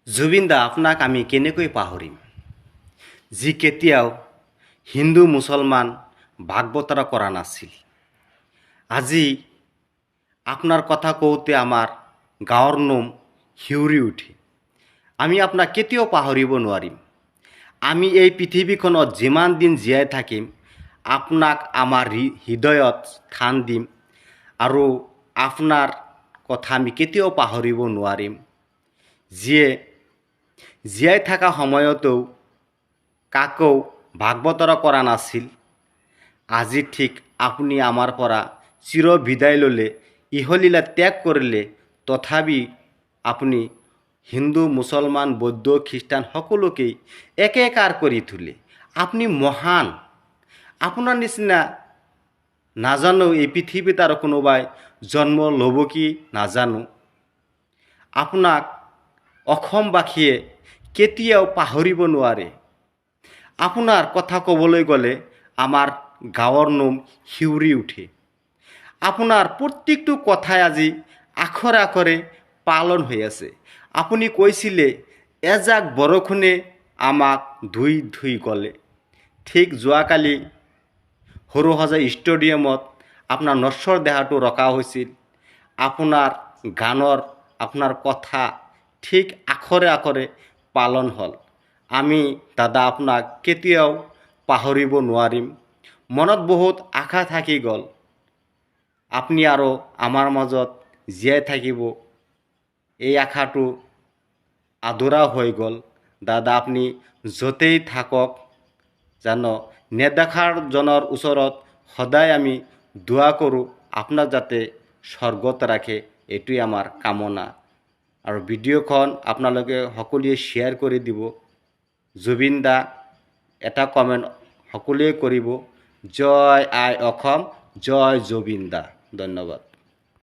জুবিন দা, আপোনাক আমি কেনেকৈ পাহৰিম, যি কেতিয়াও হিন্দু মুছলমান ভাগ বতৰা কৰা নাছিল। আজি আপোনাৰ কথা কওঁতে আমাৰ গাঁৱৰ নোম শিউৰি উঠে। আমি আপোনাক কেতিয়াও পাহৰিব নোৱাৰিম। আমি এই পৃথিৱীখনত যিমান দিন জীয়াই থাকিম, আপোনাক আমাৰ হৃদয়ত স্থান দিম আৰু আপোনাৰ কথা আমি কেতিয়াও পাহৰিব নোৱাৰিম। যিয়ে জীয়াই থকা সময়তো কাকো ভাগ বতৰা কৰা নাছিল। আজি ঠিক আপুনি আমাৰ পৰা চিৰ বিদায় ল'লে, ইহলীলা ত্যাগ কৰিলে, তথাপি আপুনি হিন্দু মুছলমান বৌদ্ধ খ্ৰীষ্টান সকলোকেই একেকাৰ কৰি তোলে। আপুনি মহান। আপোনাৰ নিচিনা নাজানো এই পৃথিৱীত আৰু কোনোবাই জন্ম ল'ব কি নাজানো। আপোনাক অসমবাসীয়ে কেতিয়াও পাহৰিব নোৱাৰে। আপোনাৰ কথা ক'বলৈ গ'লে আমাৰ গাঁৱৰ নোম শিউৰি উঠে। আপোনাৰ প্ৰত্যেকটো কথাই আজি আখৰে আখৰে পালন হৈ আছে। আপুনি কৈছিলে এজাক বৰষুণে আমাক ধুই ধুই গ'লে। ঠিক যোৱাকালি সৰুসজাই ষ্টেডিয়ামত আপোনাৰ নশ্বৰ দেহাটো ৰখা হৈছিল। আপোনাৰ গানৰ আপোনাৰ কথা ঠিক আখৰে আখৰে পালন হ'ল। আমি দাদা আপোনাক কেতিয়াও পাহৰিব নোৱাৰিম। মনত বহুত আশা থাকি গ'ল, আপুনি আৰু আমাৰ মাজত জীয়াই থাকিব। এই আশাটো আধৰুৱা হৈ গ'ল। দাদা আপুনি য'তেই থাকক জানো, নেদেখাজনৰ ওচৰত সদায় আমি দোৱা কৰোঁ আপোনাক যাতে স্বৰ্গত ৰাখে, এইটোৱে আমাৰ কামনা। আৰু ভিডিঅ'খন আপোনালোকে সকলোৱে শ্বেয়াৰ কৰি দিব। জুবিন দা এটা কমেণ্ট সকলোৱে কৰিব, জয় আই অসম, জয় জুবিন দা। ধন্যবাদ।